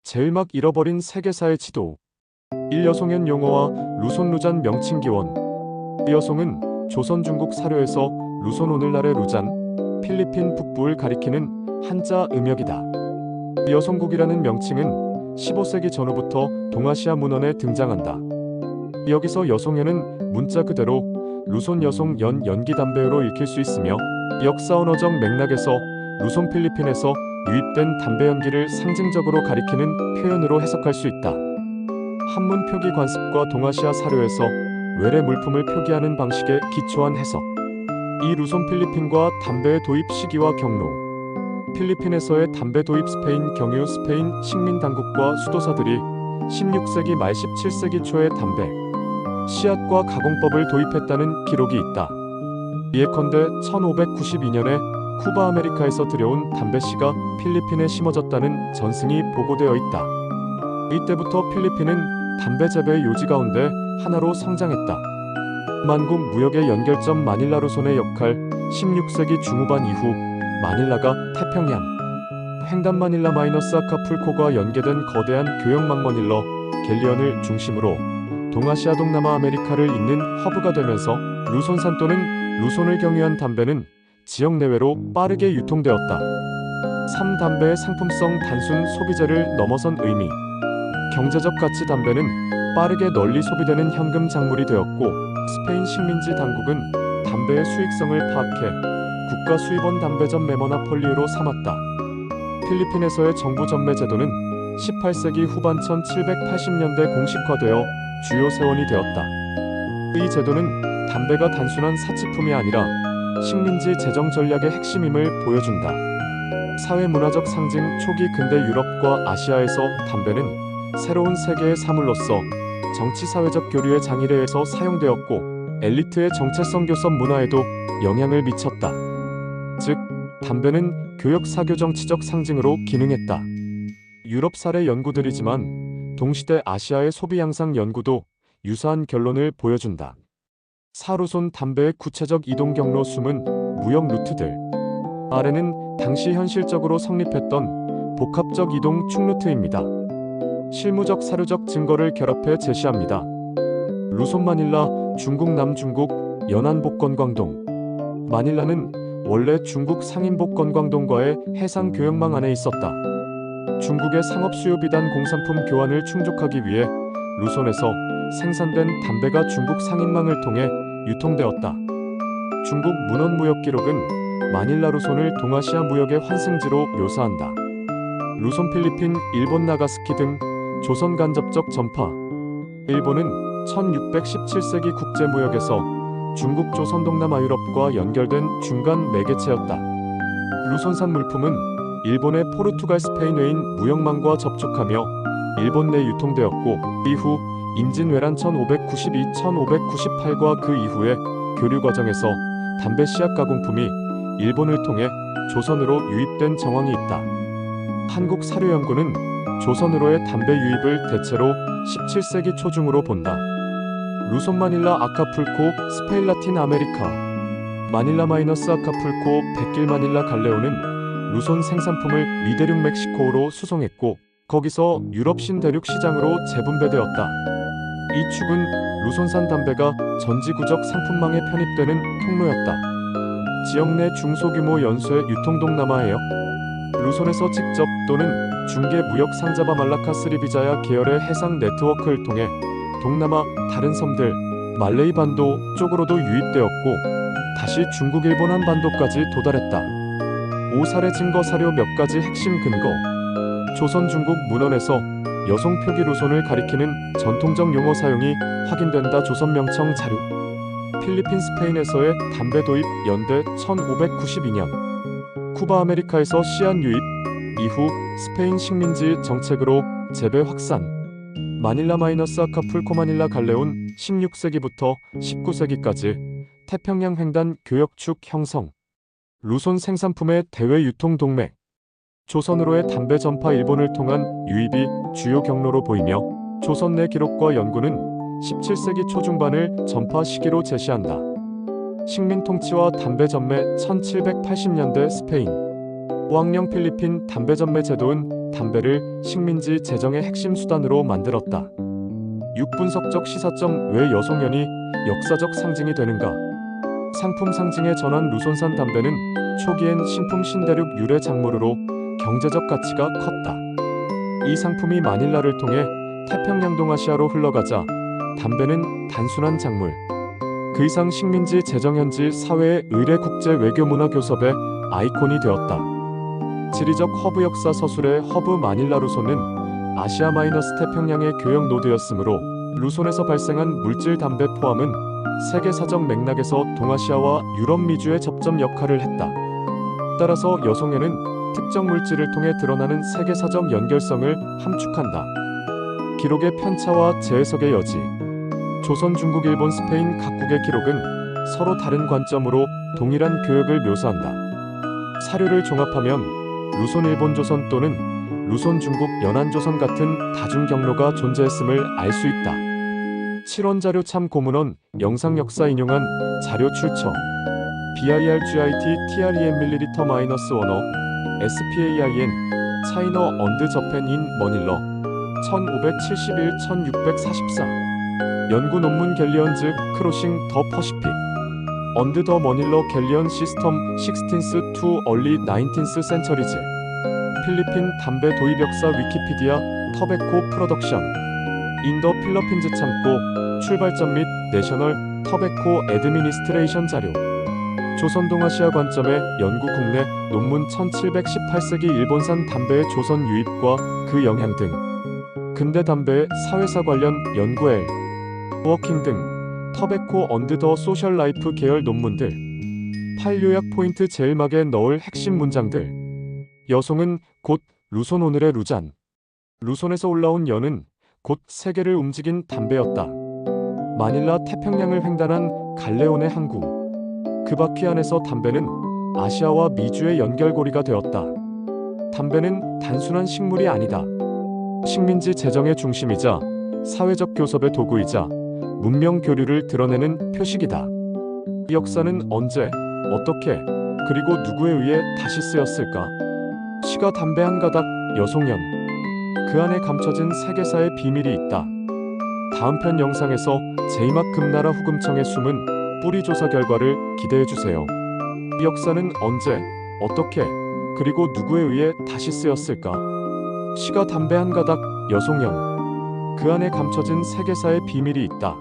제일 막 잃어버린 세계사의 지도. 일여송현 용어와 루손루잔 명칭 기원. 일여송은 조선 중국 사료에서 루손 오늘날의 루잔, 필리핀 북부를 가리키는 한자 음역이다. 여송국이라는 명칭은 15세기 전후부터 동아시아 문헌에 등장한다. 여기서 여송현은 문자 그대로 루손 여송 연기 담배로 읽힐 수 있으며 역사 언어적 맥락에서 루손 필리핀에서 유입된 담배 연기를 상징적으로 가리키는 표현으로 해석할 수 있다. 한문 표기 관습과 동아시아 사료에서 외래 물품을 표기하는 방식에 기초한 해석. 이 루손 필리핀과 담배의 도입 시기와 경로. 필리핀에서의 담배 도입 스페인 경유 스페인 식민 당국과 수도사들이 16세기 말 17세기 초에 담배, 씨앗과 가공법을 도입했다는 기록이 있다. 예컨대 1592년에 쿠바 아메리카에서 들여온 담배씨가 필리핀에 심어졌다는 전승이 보고되어 있다. 이때부터 필리핀은 담배 재배의 요지 가운데 하나로 성장했다. 만국 무역의 연결점 마닐라 루손의 역할. 16세기 중후반 이후 마닐라가 태평양 횡단 마닐라 마이너스 아카풀코가 연계된 거대한 교역망 머닐러 갤리언을 중심으로 동아시아 동남아 아메리카를 잇는 허브가 되면서 루손산 또는 루손을 경유한 담배는 지역 내외로 빠르게 유통되었다. 3. 담배의 상품성. 단순 소비재를 넘어선 의미. 경제적 가치. 담배는 빠르게 널리 소비되는 현금 작물이 되었고 스페인 식민지 당국은 담배의 수익성을 파악해 국가 수입원 담배전 메모나폴리로 삼았다. 필리핀에서의 정부 전매 제도는 18세기 후반 1780년대 공식화되어 주요 세원이 되었다. 이 제도는 담배가 단순한 사치품이 아니라 식민지 재정 전략의 핵심임을 보여준다. 사회문화적 상징. 초기 근대 유럽과 아시아에서 담배는 새로운 세계의 사물로서 정치사회적 교류의 장일회에서 사용되었고 엘리트의 정체성 교섭 문화에도 영향을 미쳤다. 즉, 담배는 교역 사교 정치적 상징으로 기능했다. 유럽 사례 연구들이지만 동시대 아시아의 소비 양상 연구도 유사한 결론을 보여준다. 4. 루손 담배의 구체적 이동 경로. 숨은 무역 루트들. 아래는 당시 현실적으로 성립했던 복합적 이동 축 루트입니다. 실무적 사료적 증거를 결합해 제시합니다. 루손 마닐라, 중국 남중국, 연안복건광동. 마닐라는 원래 중국 상인복건광동과의 해상 교역망 안에 있었다. 중국의 상업 수요 비단 공산품 교환을 충족하기 위해 루손에서 생산된 담배가 중국 상인망을 통해 유통되었다. 중국 문헌 무역 기록은 마닐라 루손을 동아시아 무역의 환승지로 묘사한다. 루손 필리핀, 일본 나가스키 등 조선 간접적 전파. 일본은 1617세기 국제무역에서 중국 조선 동남아 유럽과 연결된 중간 매개체였다. 루손산 물품은 일본의 포르투갈 스페인 외인 무역망과 접촉하며 일본 내 유통되었고 이후 임진왜란 1592-1598과 그 이후의 교류 과정에서 담배 씨앗 가공품이 일본을 통해 조선으로 유입된 정황이 있다. 한국 사료연구는 조선으로의 담배 유입을 대체로 17세기 초중으로 본다. 루손 마닐라 아카풀코 스페인 라틴 아메리카. 마닐라 마이너스 아카풀코 백길 마닐라 갈레오는 루손 생산품을 미대륙 멕시코로 수송했고 거기서 유럽 신대륙 시장으로 재분배되었다. 이 축은 루손산 담배가 전지구적 상품망에 편입되는 통로였다. 지역 내 중소규모 연수의 유통. 동남아해역. 루손에서 직접 또는 중개 무역 상자바 말라카스 리비자야 계열의 해상 네트워크를 통해 동남아 다른 섬들, 말레이 반도 쪽으로도 유입되었고 다시 중국 일본 한반도까지 도달했다. 5. 사례 증거. 사료 몇 가지 핵심 근거. 조선 중국 문헌에서 여송 표기 루손을 가리키는 전통적 용어 사용이 확인된다. 조선 명청 자료. 필리핀 스페인에서의 담배 도입 연대 1592년. 쿠바 아메리카에서 씨앗 유입 이후 스페인 식민지 정책으로 재배 확산. 마닐라 마이너스 아카풀코 마닐라 갈레온 16세기부터 19세기까지 태평양 횡단 교역축 형성. 루손 생산품의 대외 유통 동맥. 조선으로의 담배 전파. 일본을 통한 유입이 주요 경로로 보이며 조선 내 기록과 연구는 17세기 초중반을 전파 시기로 제시한다. 식민 통치와 담배 전매. 1780년대 스페인. 오학령 필리핀 담배 전매 제도는 담배를 식민지 재정의 핵심 수단으로 만들었다. 6분석적 시사점. 왜 여송연이 역사적 상징이 되는가? 상품 상징의 전환. 루손산 담배는 초기엔 신품 신대륙 유래 작물로 경제적 가치가 컸다. 이 상품이 마닐라를 통해 태평양 동아시아로 흘러가자 담배는 단순한 작물, 그 이상 식민지 재정 현지 사회의 의례 국제 외교 문화 교섭의 아이콘이 되었다. 지리적 허브 역사 서술의 허브 마닐라 루손은 아시아 마이너스 태평양의 교역 노드였으므로 루손에서 발생한 물질 담배 포함은 세계 사정 맥락에서 동아시아와 유럽 미주의 접점 역할을 했다. 따라서 여송연은 특정 물질을 통해 드러나는 세계사적 연결성을 함축한다. 기록의 편차와 재해석의 여지. 조선, 중국, 일본, 스페인 각국의 기록은 서로 다른 관점으로 동일한 교역을 묘사한다. 사료를 종합하면 루손 일본 조선 또는 루손 중국 연안 조선 같은 다중 경로가 존재했음을 알 수 있다. 7원 자료 참 고문원 영상 역사 인용한 자료 출처 BIRGIT TREM 밀리리터-1어 SPAIN 차이너 언드 저펜 인 머닐러 1571-1644 연구 논문 갤리언즈 크로싱 더 퍼시픽 언드 더 머닐러 갤리언 시스템 16th to early 19th centuries 필리핀 담배 도입 역사 위키피디아 터베코 프로덕션 인더 필리핀즈 창고 출발점 및 내셔널 터베코 애드미니스트레이션 자료 조선 동아시아 관점의 연구 국내 논문 1718세기 일본산 담배의 조선 유입과 그 영향 등 근대 담배의 사회사 관련 연구 엘 워킹 등 터베코 언드 더 소셜 라이프 계열 논문들 8 요약 포인트 제일막에 넣을 핵심 문장들 여송은 곧 루손 오늘의 루잔 루손에서 올라온 연은 곧 세계를 움직인 담배였다. 마닐라 태평양을 횡단한 갈레온의 항구 그 바퀴 안에서 담배는 아시아와 미주의 연결고리가 되었다. 담배는 단순한 식물이 아니다. 식민지 재정의 중심이자 사회적 교섭의 도구이자 문명 교류를 드러내는 표식이다. 이 역사는 언제, 어떻게, 그리고 누구에 의해 다시 쓰였을까? 시가 담배 한 가닥, 여송연. 그 안에 감춰진 세계사의 비밀이 있다. 다음 편 영상에서 제이막 금나라 후금청의 숨은 뿌리 조사 결과를 기대해주세요. 이 역사는 언제, 어떻게, 그리고 누구에 의해 다시 쓰였을까? 시가 담배 한 가닥, 여송연. 그 안에 감춰진 세계사의 비밀이 있다.